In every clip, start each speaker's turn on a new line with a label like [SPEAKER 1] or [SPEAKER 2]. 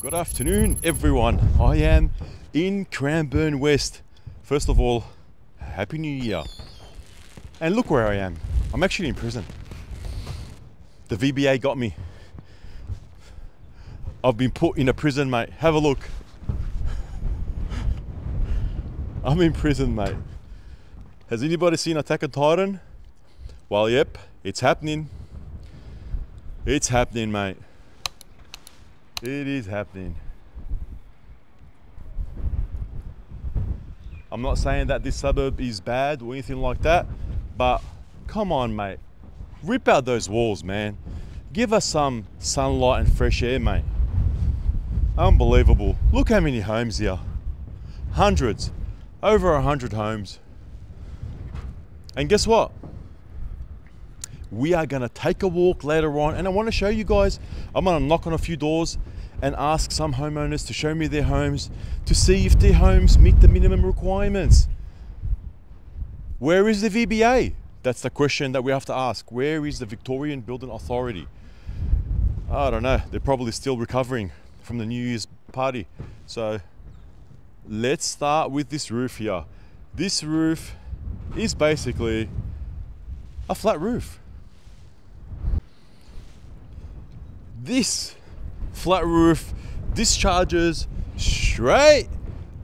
[SPEAKER 1] Good afternoon, everyone. I am in Cranbourne West. First of all, Happy New Year. And look where I am. I'm actually in prison. The VBA got me. I've been put in a prison, mate. Have a look. I'm in prison, mate. Has anybody seen Attack on Titan? Well, yep, it's happening. It's happening, mate. It is happening. I'm not saying that this suburb is bad or anything like that, but come on, mate. Rip out those walls, man. Give us some sunlight and fresh air, mate. Unbelievable. Look how many homes here. Hundreds. Over 100 homes. And guess what? We are gonna take a walk later on, and I want to show you guys. I'm gonna knock on a few doors and ask some homeowners to show me their homes to see if their homes meet the minimum requirements. Where is the VBA? That's the question that we have to ask. Where is the Victorian Building Authority? I don't know. They're probably still recovering from the New Year's party. So let's start with this roof here. This roof is basically a flat roof. This flat roof discharges straight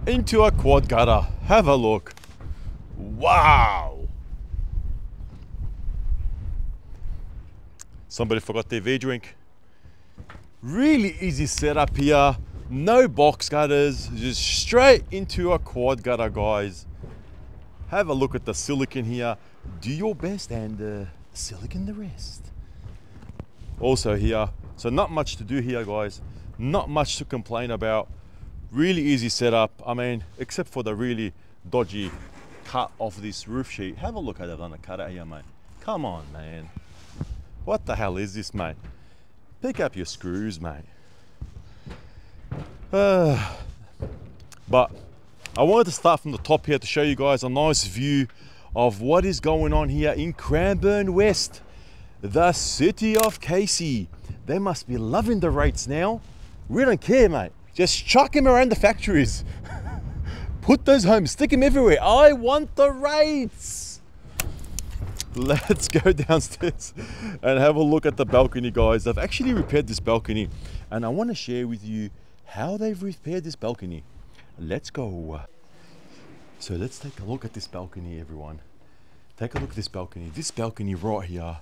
[SPEAKER 1] into a quad gutter. Have a look. Wow. Somebody forgot their V drink. Really easy setup here. No box gutters, just straight into a quad gutter, guys. Have a look at the silicon here. Do your best and silicon the rest. Also here, so not much to do here, guys. Not much to complain about. Really easy setup. I mean, except for the really dodgy cut of this roof sheet. Have a look how they're gonna cut it here, mate. Come on, man. What the hell is this, mate? Pick up your screws, mate. But I wanted to start from the top here to show you guys a nice view of what is going on here in Cranbourne West, the city of Casey. They must be loving the rates now. We don't care, mate. Just chuck them around the factories. Put those homes, stick them everywhere. I want the rates. Let's go downstairs and have a look at the balcony, guys. They've actually repaired this balcony, and I want to share with you how they've repaired this balcony. Let's go. So let's take a look at this balcony, everyone. Take a look at this balcony. This balcony right here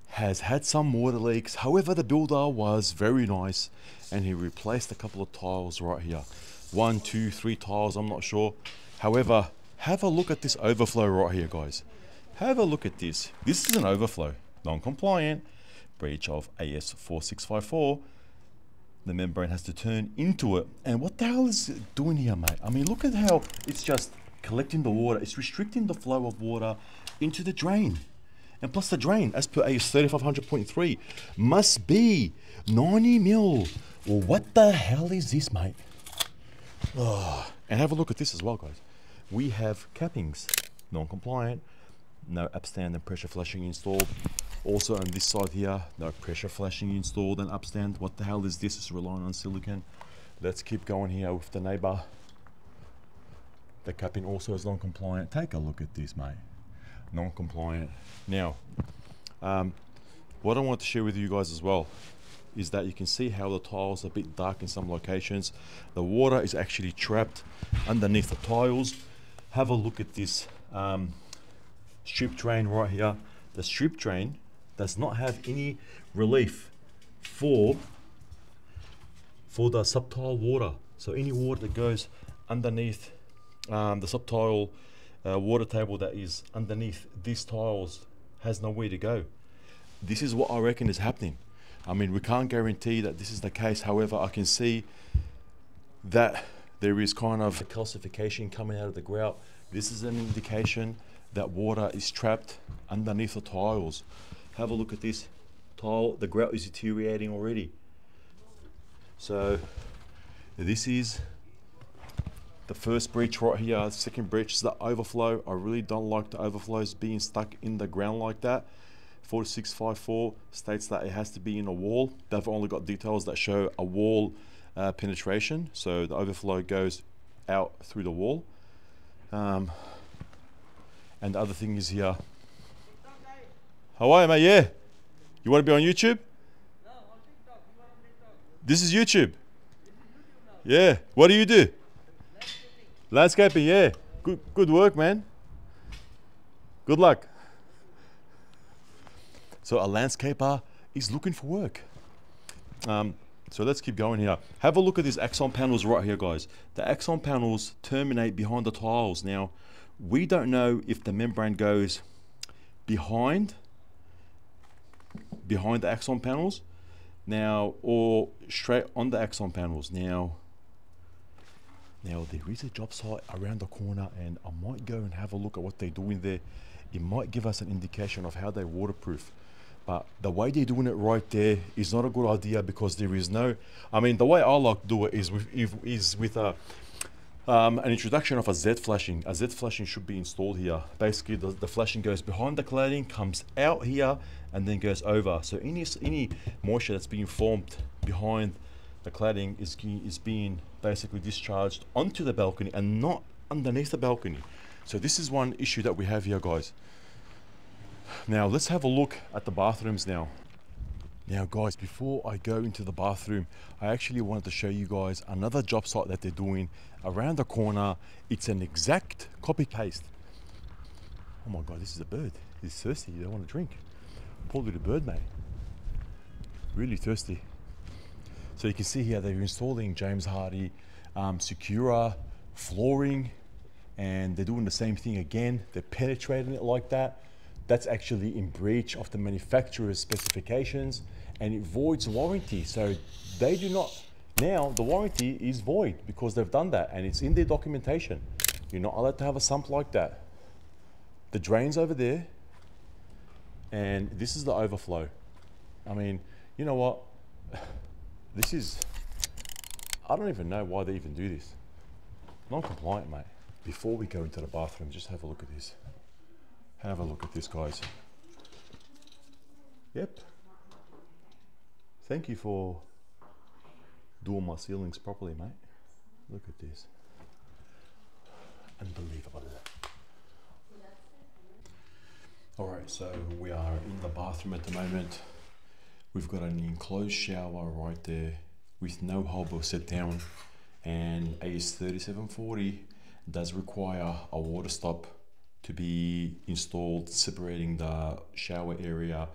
[SPEAKER 1] has had some water leaks. However, the builder was very nice and he replaced a couple of tiles right here. 1, 2, 3 tiles, I'm not sure. However, have a look at this overflow right here, guys. Have a look at this. This is an overflow, non-compliant, breach of AS 4654. The membrane has to turn into it. And what the hell is it doing here, mate? I mean, look at how it's just collecting the water. It's restricting the flow of water into the drain. And plus the drain, as per AS 3500.3, must be 90 mil. Well, what the hell is this, mate? Oh, and have a look at this as well, guys. We have cappings, non-compliant, no upstand and pressure flashing installed. Also on this side here, no pressure flashing installed and upstand. What the hell is this? It's relying on silicon. Let's keep going here with the neighbor. The capping also is non-compliant. Take a look at this, mate. Non-compliant. Now, what I want to share with you guys as well is that you can see how the tiles are a bit dark in some locations. The water is actually trapped underneath the tiles. Have a look at this strip drain right here. The strip drain does not have any relief for the subtile water. So any water that goes underneath the subtile water table that is underneath these tiles has nowhere to go. This is what I reckon is happening. I mean, we can't guarantee that this is the case. However, I can see that there is kind of a calcification coming out of the grout. This is an indication that water is trapped underneath the tiles. Have a look at this tile. The grout is deteriorating already. So this is the first breach right here. The second breach is the overflow. I really don't like the overflows being stuck in the ground like that. 4654 states that it has to be in a wall. They've only got details that show a wall penetration, so the overflow goes out through the wall. And the other thing is here. How are you, mate? Yeah. You want to be on YouTube? No, on TikTok. You want on TikTok? This is YouTube. Yeah. What do you do? Landscaping. Yeah. Good work, man. Good luck. So a landscaper is looking for work. So let's keep going here. Have a look at these axon panels right here, guys. The axon panels terminate behind the tiles. Now, we don't know if the membrane goes behind the axon panels now or straight on the axon panels. Now there is a job site around the corner, and I might go and have a look at what they're doing there. It might give us an indication of how they're waterproof. But the way they're doing it right there is not a good idea, because there is no, I mean, the way I like to do it is with an introduction of a Z flashing. A Z flashing should be installed here. Basically, the flashing goes behind the cladding, comes out here, and then goes over. So any moisture that's being formed behind the cladding is being basically discharged onto the balcony and not underneath the balcony. So this is one issue that we have here, guys. Now let's have a look at the bathrooms now. Now guys, before I go into the bathroom, I actually wanted to show you guys another job site that they're doing around the corner. It's an exact copy paste. Oh my God, this is a bird. He's thirsty, they want to drink. Poor little bird, mate. Really thirsty. So you can see here they're installing James Hardie Secura flooring, and they're doing the same thing again. They're penetrating it like that. That's actually in breach of the manufacturer's specifications, and it voids warranty. So they do not, now the warranty is void because they've done that, and it's in their documentation. You're not allowed to have a sump like that. The drain's over there, and this is the overflow. I mean, you know what? This is, I don't even know why they even do this. Non-compliant, mate. Before we go into the bathroom, just have a look at this. Have a look at this, guys. Yep. Thank you for doing my ceilings properly, mate. Look at this. Unbelievable. Alright, so we are in the bathroom at the moment. We've got an enclosed shower right there with no hobo set down, and AS 3740 does require a water stop to be installed, separating the shower area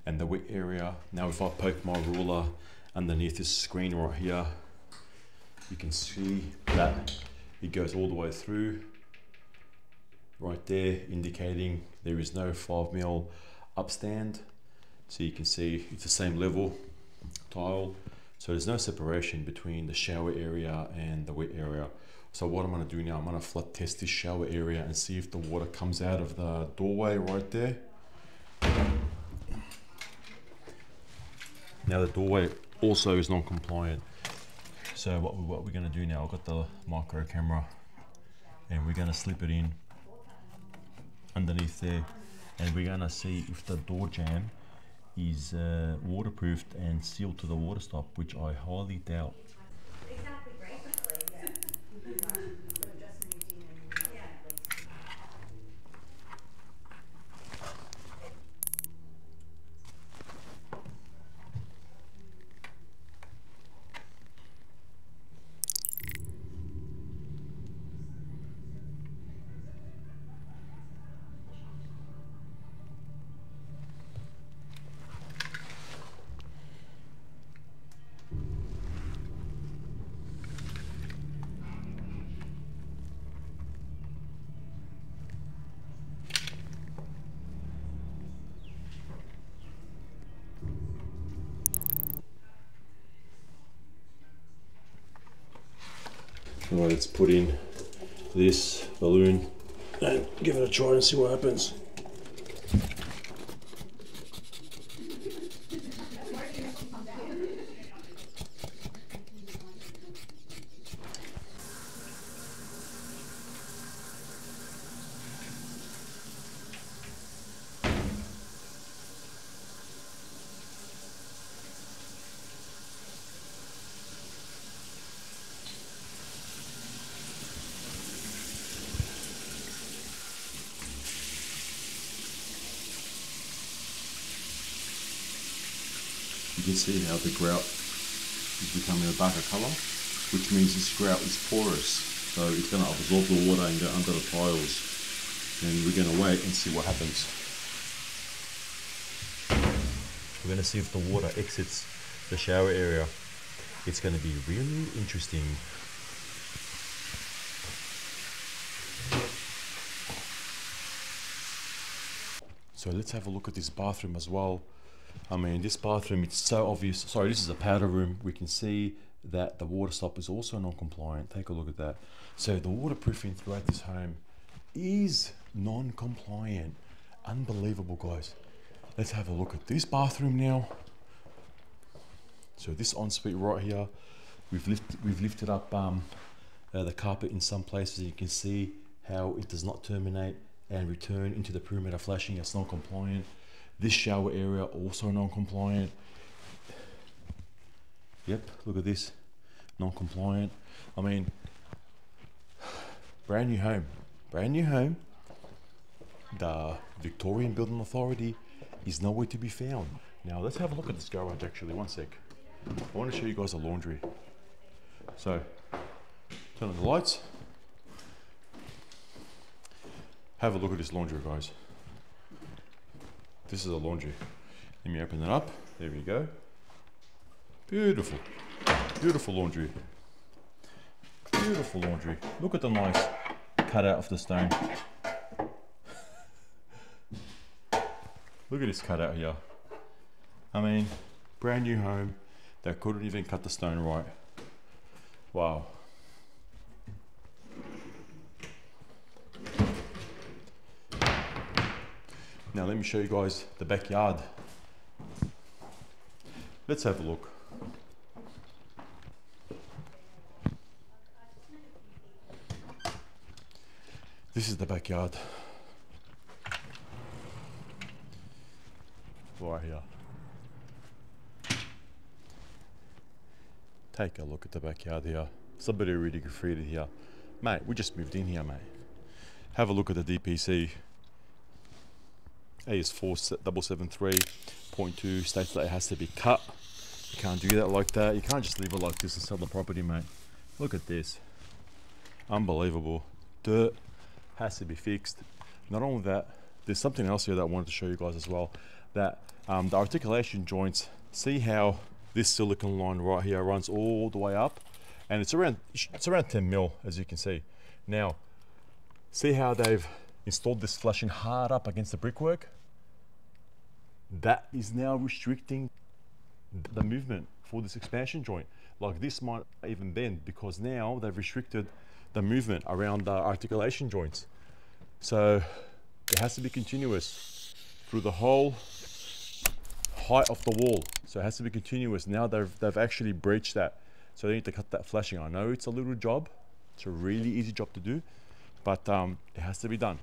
[SPEAKER 1] and the wet area. Now if I poke my ruler underneath this screen right here, you can see that it goes all the way through right there, indicating there is no 5mm upstand. So you can see it's the same level tile, so there's no separation between the shower area and the wet area. So what I'm going to do now, I'm going to flood test this shower area and see if the water comes out of the doorway right there. Now the doorway also is non-compliant. So what we're going to do now, I've got the micro camera, and we're going to slip it in underneath there, and we're going to see if the door jamb is waterproofed and sealed to the water stop, which I highly doubt. Alright, let's put in this balloon and give it a try and see what happens. You can see how the grout is becoming a darker color, which means this grout is porous, so it's going to absorb the water and go under the tiles. And we're going to wait and see what happens. We're going to see if the water exits the shower area. It's going to be really interesting. So let's have a look at this bathroom as well. I mean, this bathroom, it's so obvious. Sorry, this is a powder room. We can see that the water stop is also non-compliant. Take a look at that. So the waterproofing throughout this home is non-compliant. Unbelievable, guys. Let's have a look at this bathroom now. So this ensuite right here, we've lifted up the carpet in some places. You can see how it does not terminate and return into the perimeter flashing. It's non-compliant. This shower area also non-compliant. Yep, look at this, non-compliant. I mean, brand new home. The Victorian Building Authority is nowhere to be found. Now let's have a look at this garage actually, one sec. I want to show you guys the laundry. So, turn on the lights. Have a look at this laundry, guys. This is a laundry. Let me open it up. There we go. Beautiful. Beautiful laundry. Beautiful laundry. Look at the nice cutout of the stone. Look at this cutout here. I mean, brand new home. They couldn't even cut the stone right. Wow. Now let me show you guys the backyard. Let's have a look. This is the backyard. Right here. Take a look at the backyard here. Somebody really graffitied here. Mate, we just moved in here, mate. Have a look at the DPC. AS4773.2 states that it has to be cut. You can't do that like that. You can't just leave it like this and sell the property, mate. Look at this. Unbelievable. Dirt has to be fixed. Not only that, there's something else here that I wanted to show you guys as well. That the articulation joints, see how this silicone line right here runs all the way up, and it's around 10 mil, as you can see. Now, see how they've installed this flashing hard up against the brickwork? That is now restricting the movement for this expansion joint. Like this might even bend because now they've restricted the movement around the articulation joints. So it has to be continuous through the whole height of the wall. So it has to be continuous. Now they've actually breached that. So they need to cut that flashing. I know it's a little job. It's a really easy job to do, but it has to be done.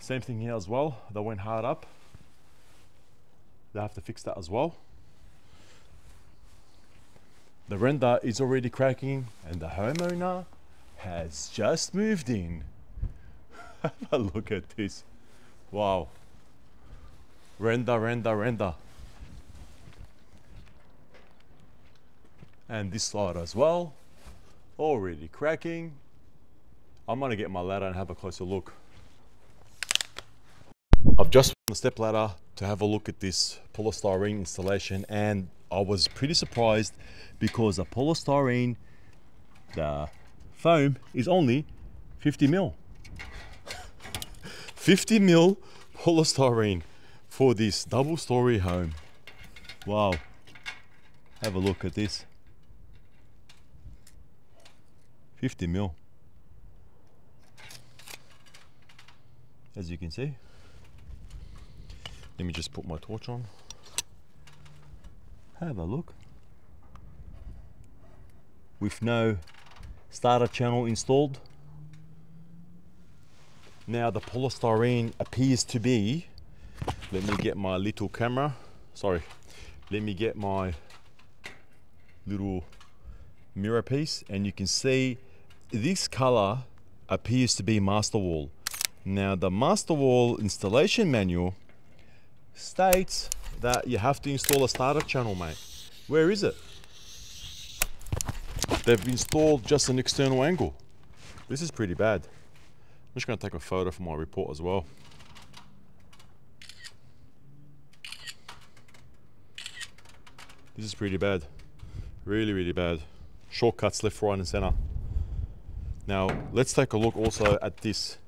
[SPEAKER 1] Same thing here as well. They went hard up. They have to fix that as well. The render is already cracking and the homeowner has just moved in. Have a look at this. Wow. Render. And this side as well. Already cracking. I'm gonna get my ladder and have a closer look. I've just on the step ladder to have a look at this polystyrene installation, and I was pretty surprised because the polystyrene, the foam is only 50 mil. 50 mil polystyrene for this double-story home. Wow. Have a look at this. 50 mil. As you can see. Let me just put my torch on. Have a look. With no starter channel installed. Now the polystyrene appears to be, let me get my little camera, sorry, let me get my little mirror piece, and you can see this color appears to be Masterwall. Now the Masterwall installation manual states that you have to install a starter channel, mate. Where is it? They've installed just an external angle. This is pretty bad. I'm just going to take a photo for my report as well. This is pretty bad. Really, really bad. Shortcuts left, right and center. Now, let's take a look also at this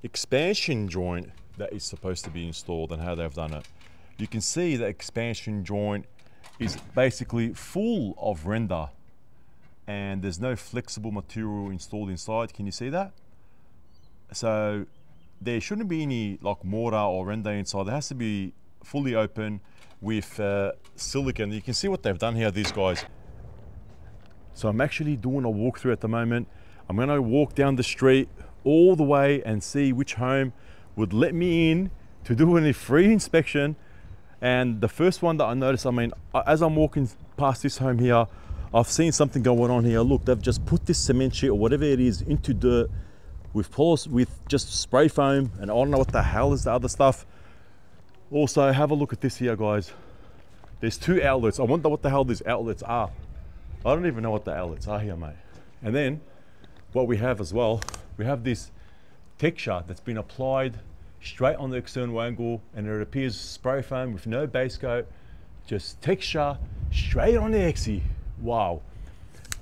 [SPEAKER 1] expansion joint that is supposed to be installed and how they've done it. You can see the expansion joint is basically full of render and there's no flexible material installed inside. Can you see that? So there shouldn't be any like mortar or render inside. There has to be fully open with silicone. You can see what they've done here, these guys. So I'm actually doing a walkthrough at the moment. I'm going to walk down the street all the way and see which home would let me in to do a free inspection. And the first one that I noticed, I mean, as I'm walking past this home here, I've seen something going on here. Look, they've just put this cement sheet or whatever it is into dirt with just spray foam, and I don't know what the hell is the other stuff. Also, have a look at this here, guys. There's two outlets. I wonder what the hell these outlets are. I don't even know what the outlets are here, mate. And then what we have as well, we have this texture that's been applied straight on the external angle, and it appears spray foam with no base coat, just texture straight on the exy. Wow.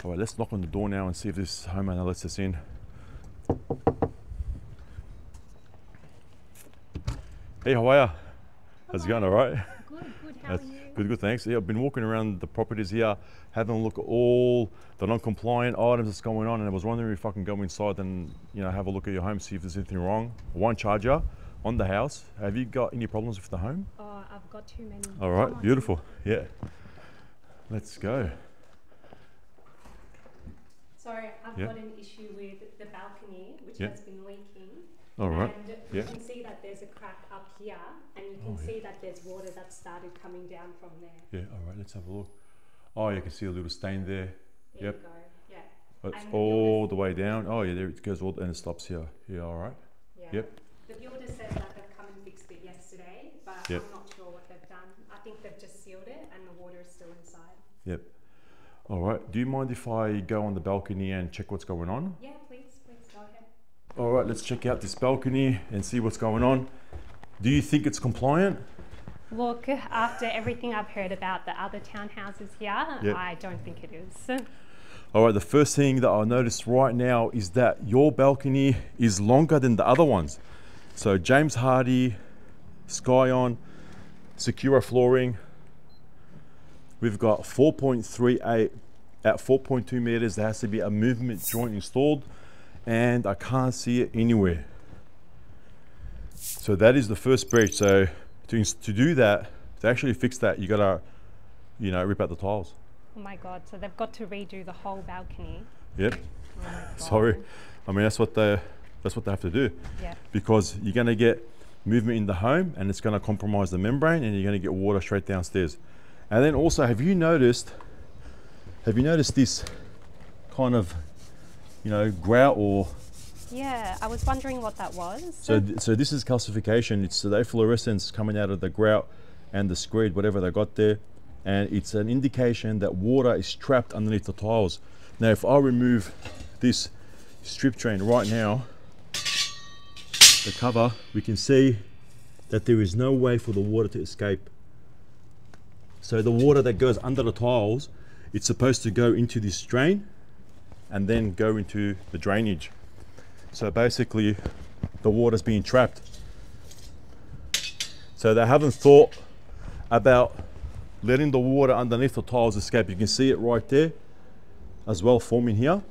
[SPEAKER 1] All right, let's knock on the door now and see if this homeowner lets us in. Hey, how are you? How's it going? All right?
[SPEAKER 2] Good, good. How are you?
[SPEAKER 1] Good, thanks. Yeah, I've been walking around the properties here, having a look at all the non-compliant items that's going on, and I was wondering if I can go inside and, you know, have a look at your home, see if there's anything wrong. I won't charge you on the house. Have you got any problems with the home?
[SPEAKER 2] Oh, I've got too many.
[SPEAKER 1] All right, beautiful. Yeah. Let's go.
[SPEAKER 2] Sorry, I've got an issue with the balcony, which has been leaking.
[SPEAKER 1] All right.
[SPEAKER 2] And you can see that there's a crack up here, and you can see that there's water that started coming down from there.
[SPEAKER 1] Yeah, all right, let's have a look. Oh, you can see a little stain there.
[SPEAKER 2] There you go, yeah.
[SPEAKER 1] It's all the way down. Oh, yeah, there it goes all, and it stops here. Yeah, all right.
[SPEAKER 2] Yeah.
[SPEAKER 1] Yep.
[SPEAKER 2] The builder said that they've come and fixed it yesterday, but I'm not sure what they've done. I think they've just sealed it, and the water is still inside.
[SPEAKER 1] Yep. All right. Do you mind if I go on the balcony and check what's going on?
[SPEAKER 2] Yeah, please go ahead.
[SPEAKER 1] All right, let's check out this balcony and see what's going on. Do you think it's compliant?
[SPEAKER 2] Look, after everything I've heard about the other townhouses here, I don't think it is.
[SPEAKER 1] All right, the first thing that I noticed right now is that your balcony is longer than the other ones. So James Hardy, Skyon, Secura flooring. We've got 4.38 at 4.2 meters. There has to be a movement joint installed, and I can't see it anywhere. So that is the first breach. So to do that, to actually fix that, you gotta, you know, rip out the tiles.
[SPEAKER 2] Oh my God, so they've got to redo the whole balcony.
[SPEAKER 1] Yep.
[SPEAKER 2] Oh my God.
[SPEAKER 1] Sorry. I mean, that's what they have to do.
[SPEAKER 2] Yeah.
[SPEAKER 1] Because you're gonna get movement in the home, and it's gonna compromise the membrane, and you're gonna get water straight downstairs. And then also, have you noticed this kind of, you know, grout or?
[SPEAKER 2] Yeah, I was wondering what that was.
[SPEAKER 1] So this is calcification. It's the efflorescence coming out of the grout and the screed, whatever they got there. And it's an indication that water is trapped underneath the tiles. Now, if I remove this strip drain right now, the cover, we can see that there is no way for the water to escape. So the water that goes under the tiles, it's supposed to go into this drain and then go into the drainage. So basically the water's being trapped. So they haven't thought about letting the water underneath the tiles escape. You can see it right there as well, forming here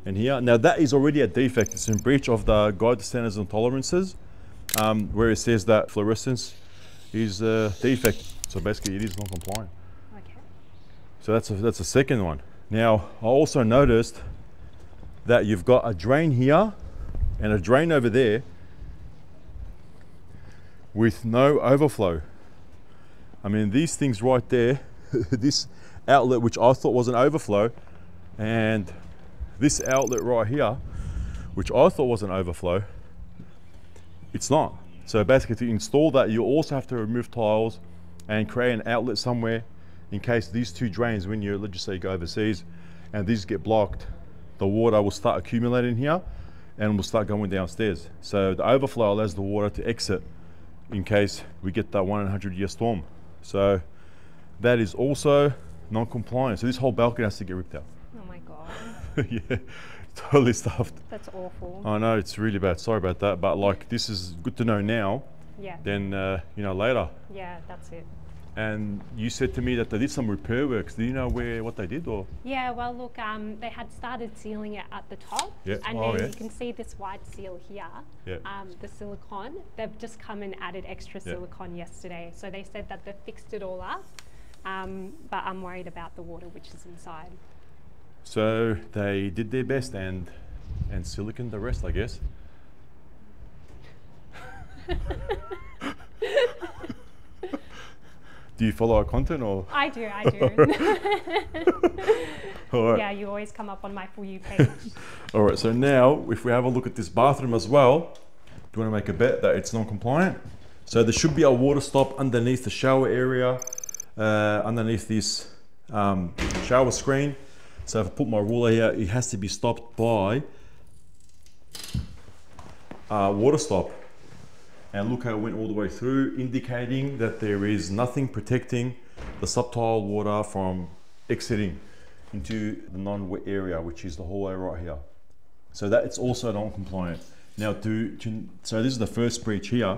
[SPEAKER 1] and here. Now that is already a defect. It's in breach of the guide standards and tolerances, where it says that fluorescence is a defect. So basically it is non-compliant.
[SPEAKER 2] Okay.
[SPEAKER 1] So that's the second one. Now I also noticed that you've got a drain here and a drain over there with no overflow. I mean, these things right there, this outlet, which I thought was an overflow, and this outlet right here, which I thought was an overflow, it's not. So basically to install that, you also have to remove tiles and create an outlet somewhere in case these two drains, when you, let's just say you go overseas and these get blocked, the water will start accumulating here and will start going downstairs. So the overflow allows the water to exit in case we get that 100-year storm. So that is also non-compliant. So this whole balcony has to get ripped out.
[SPEAKER 2] Oh my God.
[SPEAKER 1] Yeah, totally stuffed.
[SPEAKER 2] That's awful.
[SPEAKER 1] I know, it's really bad. Sorry about that. But like, this is good to know now.
[SPEAKER 2] Yeah.
[SPEAKER 1] Then, you know, later.
[SPEAKER 2] Yeah, that's it.
[SPEAKER 1] And you said to me that they did some repair works. Do you know what they did, or?
[SPEAKER 2] Yeah, well, look, they had started sealing it at the top,
[SPEAKER 1] Yeah.
[SPEAKER 2] and
[SPEAKER 1] Oh,
[SPEAKER 2] then
[SPEAKER 1] yeah.
[SPEAKER 2] you can see this white seal here,
[SPEAKER 1] Yeah.
[SPEAKER 2] the silicone. They've just come and added extra
[SPEAKER 1] Yeah.
[SPEAKER 2] silicone yesterday, so they said that they fixed it all up, but I'm worried about the water which is inside.
[SPEAKER 1] So they did their best and silicon the rest, I guess. Do you follow our content, or?
[SPEAKER 2] I do.
[SPEAKER 1] All right.
[SPEAKER 2] Yeah, you always come up on my For You page.
[SPEAKER 1] All right, so now if we have a look at this bathroom as well, do you want to make a bet that it's non-compliant? So there should be a water stop underneath the shower area, underneath this shower screen. So if I put my ruler here, it has to be stopped by water stop. And look how it went all the way through, indicating that there is nothing protecting the subtile water from exiting into the non-wet area, which is the hallway right here. So that it's also non-compliant. Now, so this is the first breach here,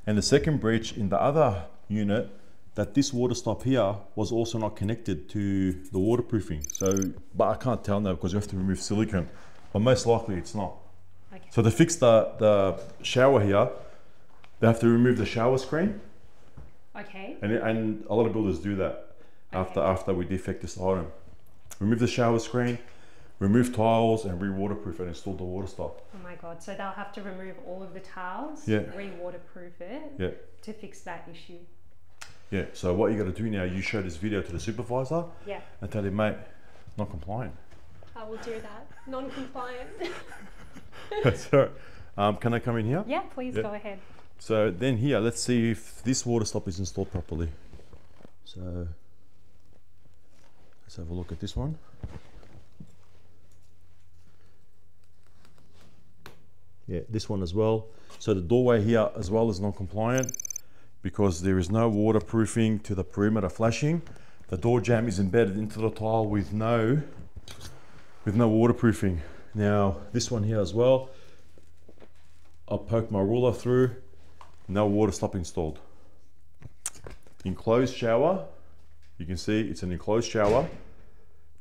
[SPEAKER 1] and the second breach in the other unit, that this water stop here was also not connected to the waterproofing. So, but I can't tell now because you have to remove silicone, but most likely it's not.
[SPEAKER 2] Okay.
[SPEAKER 1] So to fix the shower here, they have to remove the shower screen.
[SPEAKER 2] Okay.
[SPEAKER 1] And a lot of builders do that after we defect this item. Remove the shower screen, remove tiles, and re-waterproof and install the water stop.
[SPEAKER 2] Oh my God, so they'll have to remove all of the tiles,
[SPEAKER 1] Yeah.
[SPEAKER 2] re-waterproof it
[SPEAKER 1] Yeah.
[SPEAKER 2] to fix that issue.
[SPEAKER 1] Yeah, so what you got to do now, you show this video to the supervisor
[SPEAKER 2] Yeah.
[SPEAKER 1] and tell him, mate, not compliant.
[SPEAKER 2] I will do that. Non-compliant.
[SPEAKER 1] That's all right. Can I come in here?
[SPEAKER 2] Yeah, please
[SPEAKER 1] Yeah.
[SPEAKER 2] go ahead.
[SPEAKER 1] So then here, let's see if this water stop is installed properly. So let's have a look at this one. Yeah, this one as well. So the doorway here as well is non-compliant because there is no waterproofing to the perimeter flashing. The door jamb is embedded into the tile with no waterproofing. Now this one here as well, I'll poke my ruler through. No water stop installed. Enclosed shower, you can see it's an enclosed shower.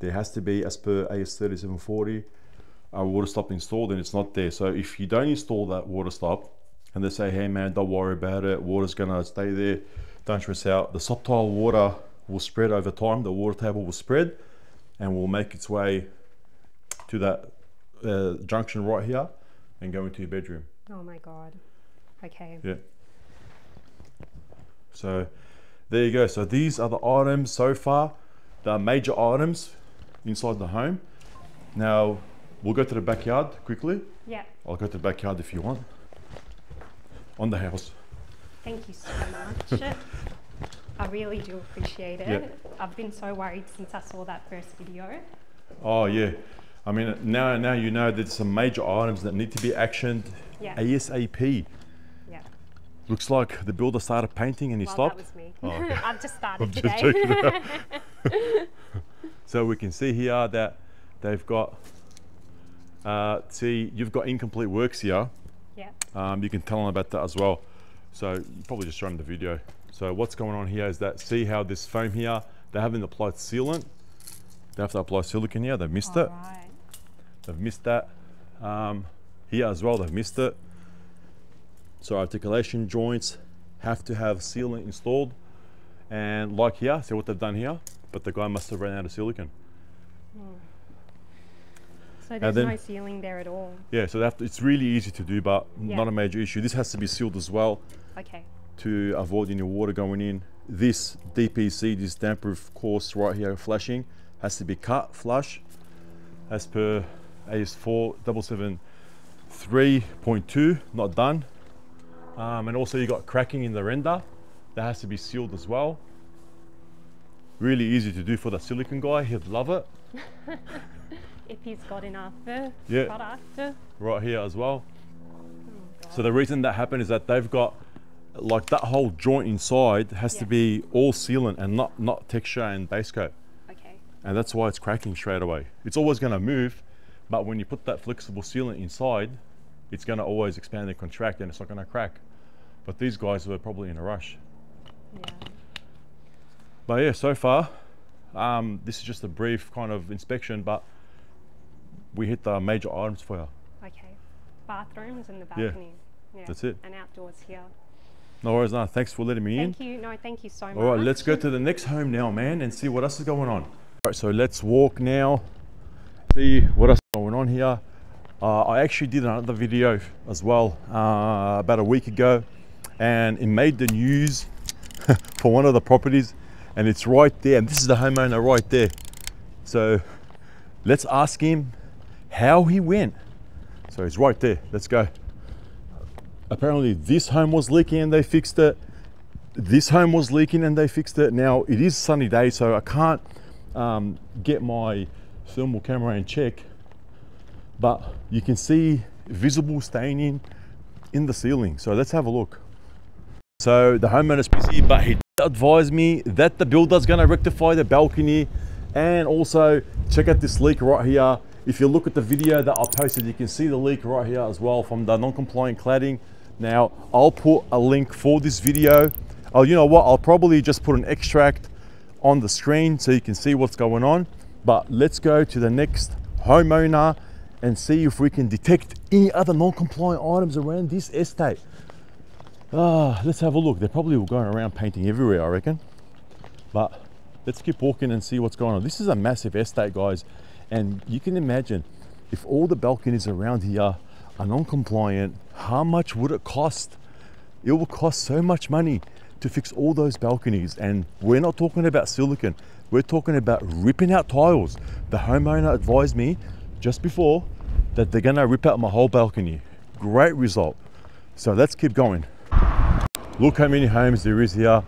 [SPEAKER 1] There has to be, as per AS 3740, a water stop installed, and it's not there. So if you don't install that water stop and they say, hey man, don't worry about it, water's gonna stay there, don't stress out, the subtile water will spread over time, the water table will spread and will make its way to that junction right here and go into your bedroom.
[SPEAKER 2] Oh my God. Okay.
[SPEAKER 1] Yeah. So there you go. So these are the items so far, the major items inside the home. Now we'll go to the backyard quickly.
[SPEAKER 2] Yeah.
[SPEAKER 1] I'll go to the backyard if you want. On the house.
[SPEAKER 2] Thank you so much. I really do appreciate it.
[SPEAKER 1] Yeah.
[SPEAKER 2] I've been so worried since I saw that first video.
[SPEAKER 1] Oh yeah. I mean, now you know there's some major items that need to be actioned ASAP.
[SPEAKER 2] Yeah.
[SPEAKER 1] Looks like the builder started painting and he stopped.
[SPEAKER 2] That was me.
[SPEAKER 1] Oh, okay.
[SPEAKER 2] I've just started
[SPEAKER 1] I'm
[SPEAKER 2] today.
[SPEAKER 1] just checking it out. So we can see here that they've got, see, you've got incomplete works here.
[SPEAKER 2] Yeah.
[SPEAKER 1] You can tell them about that as well. So you probably just show them the video. So what's going on here is that, see how this foam here, they haven't applied sealant. They have to apply silicone here, they've missed it.
[SPEAKER 2] Right.
[SPEAKER 1] They've missed that. Here as well, they've missed it. So articulation joints have to have sealant installed. And like here, see what they've done here? But the guy must have run out of silicone.
[SPEAKER 2] So there's no sealing there at all.
[SPEAKER 1] Yeah, so it's really easy to do, but not a major issue. This has to be sealed as well.
[SPEAKER 2] Okay.
[SPEAKER 1] To avoid any water going in. This DPC, this damp-proof course right here, flashing, has to be cut flush as per AS 4773.2, not done. And also you got cracking in the render. That has to be sealed as well. Really easy to do for the silicone guy, he'd love it.
[SPEAKER 2] If he's got enough product.
[SPEAKER 1] Right here as well.
[SPEAKER 2] Oh,
[SPEAKER 1] so the reason that happened is that they've got, like that whole joint inside has to be all sealant and not texture and base coat.
[SPEAKER 2] Okay.
[SPEAKER 1] And that's why it's cracking straight away. It's always going to move, but when you put that flexible sealant inside, it's going to always expand and contract and it's not going to crack. But these guys were probably in a rush.
[SPEAKER 2] Yeah.
[SPEAKER 1] But yeah, so far, this is just a brief kind of inspection, but we hit the major items for you.
[SPEAKER 2] Okay. Bathrooms and the balcony. Yeah.
[SPEAKER 1] That's it.
[SPEAKER 2] And outdoors here.
[SPEAKER 1] No worries, no. Thanks for letting me in.
[SPEAKER 2] Thank you. No, thank you so much.
[SPEAKER 1] All right, let's go to the next home now, man, and see what else is going on. All right, so let's walk now, see what else is going on here. I actually did another video as well about a week ago, and it made the news for one of the properties, and it's right there, and this is the homeowner right there. So let's ask him how he went. So he's right there. Let's go. Apparently this home was leaking and they fixed it. This home was leaking and they fixed it. Now it is sunny day, so I can't get my thermal camera and check, but you can see visible staining in the ceiling. So let's have a look. So the homeowner's busy, but he advised me that the builder's gonna rectify the balcony, and also check out this leak right here. If you look at the video that I posted, you can see the leak right here as well from the non-compliant cladding. Now, I'll put a link for this video. Oh, you know what? I'll probably just put an extract on the screen so you can see what's going on. But let's go to the next homeowner and see if we can detect any other non-compliant items around this estate. Let's have a look. They're probably going around painting everywhere, I reckon. But let's keep walking and see what's going on. This is a massive estate, guys. And you can imagine if all the balconies around here are non-compliant, how much would it cost? It will cost so much money to fix all those balconies. And we're not talking about silicone, we're talking about ripping out tiles. The homeowner advised me just before that they're gonna rip out my whole balcony. Great result. So let's keep going. Look how many homes there is here.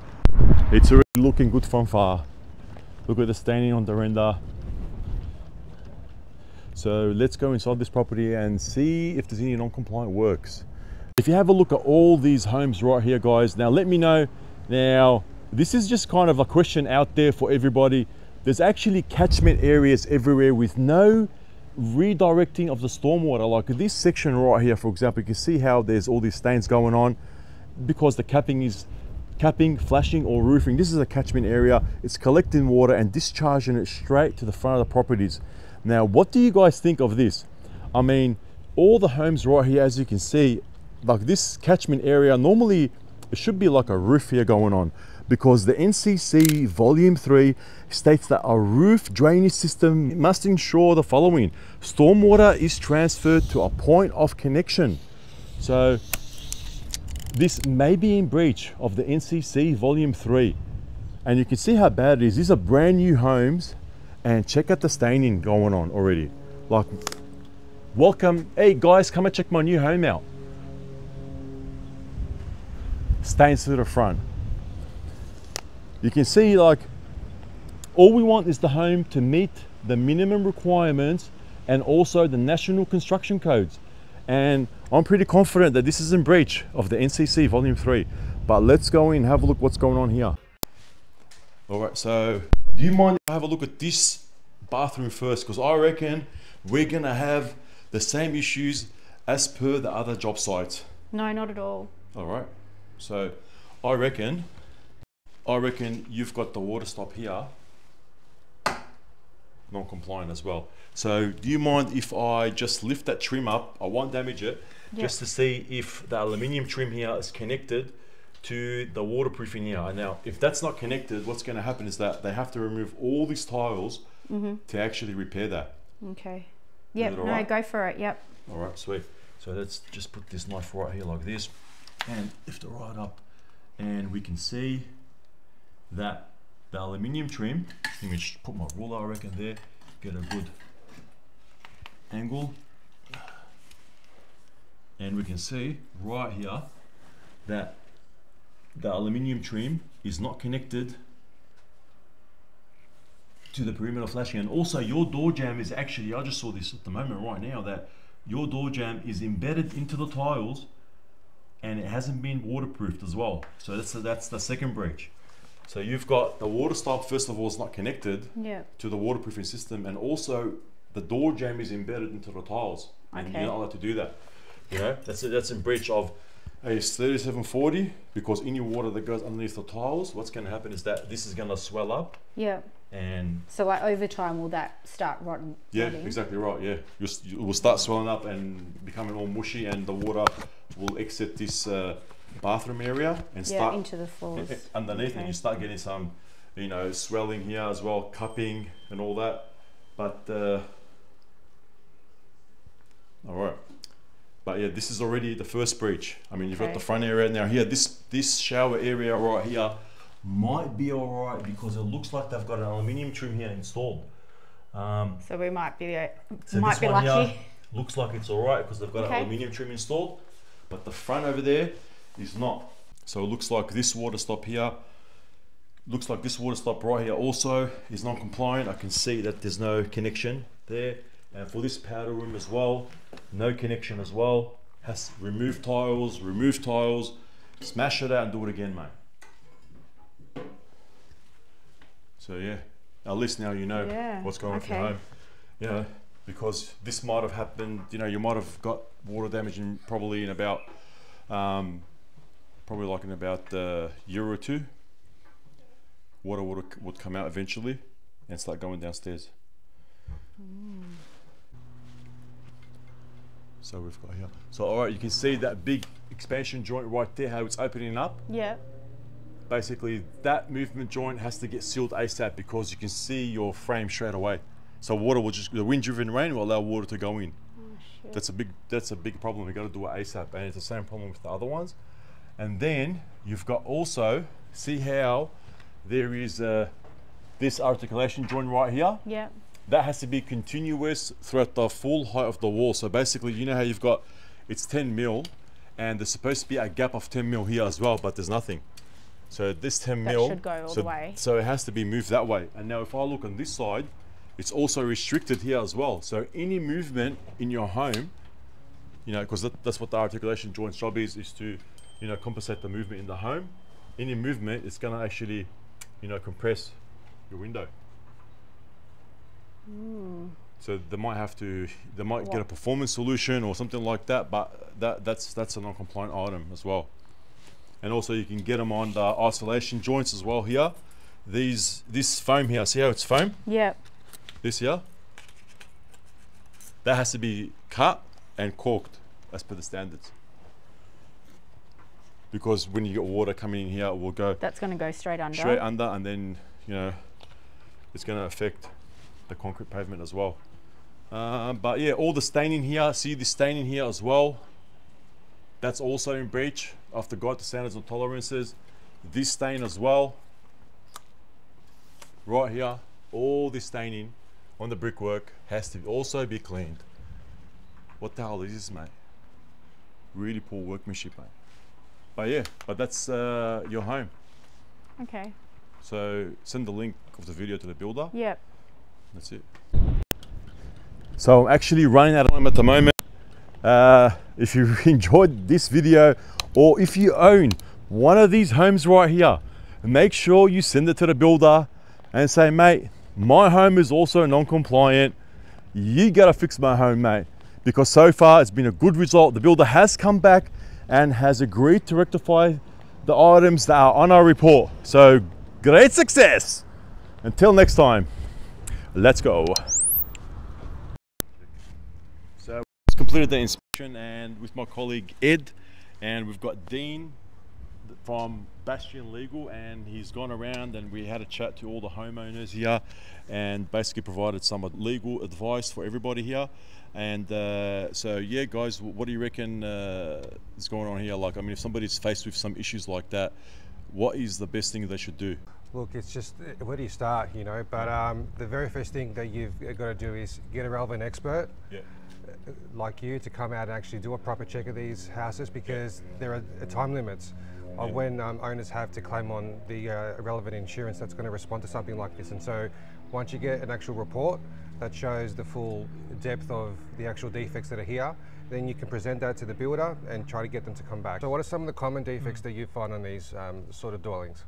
[SPEAKER 1] It's already looking good from far. Look at the staining on the render. So let's go inside this property and see if there's any non-compliant works. If you have a look at all these homes right here, guys, now let me know. Now, this is just kind of a question out there for everybody. There's actually catchment areas everywhere with no redirecting of the stormwater. Like this section right here, for example, you can see how there's all these stains going on because the capping, flashing or roofing. This is a catchment area. It's collecting water and discharging it straight to the front of the properties. Now, what do you guys think of this? I mean, all the homes right here, as you can see, like this catchment area, normally it should be like a roof here going on, because the NCC Volume 3 states that a roof drainage system must ensure the following: stormwater is transferred to a point of connection. So this may be in breach of the NCC Volume 3. And you can see how bad it is. These are brand new homes. And check out the staining going on already. Like, welcome, hey guys, come and check my new home out. Stains to the front. You can see, like, all we want is the home to meet the minimum requirements and also the national construction codes. And I'm pretty confident that this is in breach of the NCC Volume 3. But let's go in and have a look what's going on here. All right, so do you mind if I have a look at this bathroom first? Because I reckon we're gonna have the same issues as per the other job sites.
[SPEAKER 2] No, not at all.
[SPEAKER 1] All right, so I reckon you've got the water stop here non-compliant as well. So do you mind if I just lift that trim up? I won't damage it, just to see if the aluminium trim here is connected to the waterproofing here. And now, if that's not connected, what's going to happen is that they have to remove all these tiles to actually repair that.
[SPEAKER 2] Okay. Yep. No,
[SPEAKER 1] right?
[SPEAKER 2] go for it. Yep.
[SPEAKER 1] All right, sweet. So let's just put this knife right here like this and lift it right up, and we can see that the aluminium trim. Let me just put my ruler, I reckon, there, get a good angle, and we can see right here that the aluminium trim is not connected to the perimeter flashing. And also your door jamb is actually, I just saw this at the moment right now, that your door jamb is embedded into the tiles and it hasn't been waterproofed as well. So that's the second breach. So you've got the water stop, first of all, is not connected to the waterproofing system, and also the door jamb is embedded into the tiles, and you're not allowed to do that. You know, that's in breach of AS 3740, because any water that goes underneath the tiles, what's going to happen is that this is going to swell up. Yeah. And
[SPEAKER 3] so like over time, will that start rotting?
[SPEAKER 1] Yeah, exactly right. Yeah, it will start swelling up and becoming all mushy, and the water will exit this bathroom area and start
[SPEAKER 3] into the floors
[SPEAKER 1] underneath, and you start getting some, you know, swelling here as well, cupping and all that. But all right. But yeah, this is already the first breach. I mean, you've got the front area now here. This shower area right here might be all right because it looks like they've got an aluminium trim here installed.
[SPEAKER 3] So we might be lucky.
[SPEAKER 1] Looks like it's all right because they've got an aluminium trim installed, but the front over there is not. So it looks like this water stop here, looks like this water stop right here also is non-compliant. I can see that there's no connection there. And for this powder room as well, no connection as well. Has remove tiles, smash it out and do it again, mate. So yeah, at least now you know what's going on for your home. You know, because this might have happened, you know, you might have got water damage in probably in about, a year or two. Water would come out eventually and start going downstairs. So we've got here. So all right, you can see that big expansion joint right there, how it's opening up. Yeah. Basically, that movement joint has to get sealed ASAP because you can see your frame straight away. So water will just, the wind-driven rain will allow water to go in. Oh, shit. That's a big problem. You got to do it ASAP, and it's the same problem with the other ones. And then you've got also, see how there is this articulation joint right here. Yeah. That has to be continuous throughout the full height of the wall. So basically, you know how you've got, it's 10 mil, and there's supposed to be a gap of 10 mil here as well, but there's nothing. So this 10 mil
[SPEAKER 3] should go all the way.
[SPEAKER 1] So it has to be moved that way. And now if I look on this side, it's also restricted here as well. So any movement in your home, you know, because that's what the articulation joint's job is to, you know, compensate the movement in the home. Any movement, it's going to actually, you know, compress your window. So they might get a performance solution or something like that, but that's a non-compliant item as well. And also you can get them on the isolation joints as well here. This foam here, see how it's foam? Yep. This here, that has to be cut and corked as per the standards. Because when you get water coming in here, it will go.
[SPEAKER 3] That's going to go straight under.
[SPEAKER 1] Straight under, and then, you know, it's going to affect the concrete pavement as well. But yeah, all the staining here, see the staining here as well. That's also in breach of the guide to standards and tolerances. This stain as well, right here, all this staining on the brickwork has to also be cleaned. What the hell is this, mate? Really poor workmanship, mate. But yeah, but that's your home. Okay. So send the link of the video to the builder. Yep. That's it. So I'm actually running out of time at the moment. If you enjoyed this video, or if you own one of these homes right here, make sure you send it to the builder and say, mate, my home is also non-compliant. You gotta fix my home, mate. Because so far it's been a good result. The builder has come back and has agreed to rectify the items that are on our report. So great success. Until next time, let's go. So we completed the inspection and with my colleague Ed, and we've got Dean from Bastion Legal, and he's gone around and we had a chat to all the homeowners here and basically provided some legal advice for everybody here. And so yeah, guys, what do you reckon is going on here? Like, I mean, if somebody's faced with some issues like that, what is the best thing they should do?
[SPEAKER 4] Look, it's just where do you start, you know? But the very first thing that you've got to do is get a relevant expert like you to come out and actually do a proper check of these houses, because there are time limits of when owners have to claim on the relevant insurance that's going to respond to something like this. And so once you get an actual report that shows the full depth of the actual defects that are here, then you can present that to the builder and try to get them to come back. So what are some of the common defects that you find on these sort of dwellings?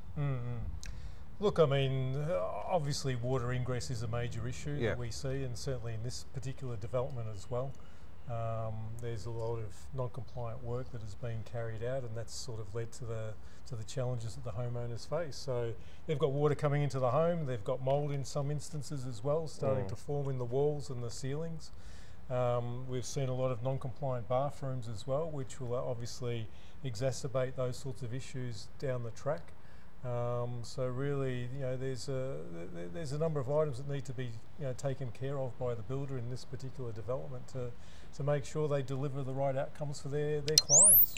[SPEAKER 5] Look, I mean, obviously water ingress is a major issue that we see, and certainly in this particular development as well. There's a lot of non-compliant work that is being carried out, and that's sort of led to the challenges that the homeowners face. So they've got water coming into the home, they've got mould in some instances as well, starting to form in the walls and the ceilings. We've seen a lot of non-compliant bathrooms as well, which will obviously exacerbate those sorts of issues down the track. So really, you know, there's a number of items that need to be, you know, taken care of by the builder in this particular development to make sure they deliver the right outcomes for their clients.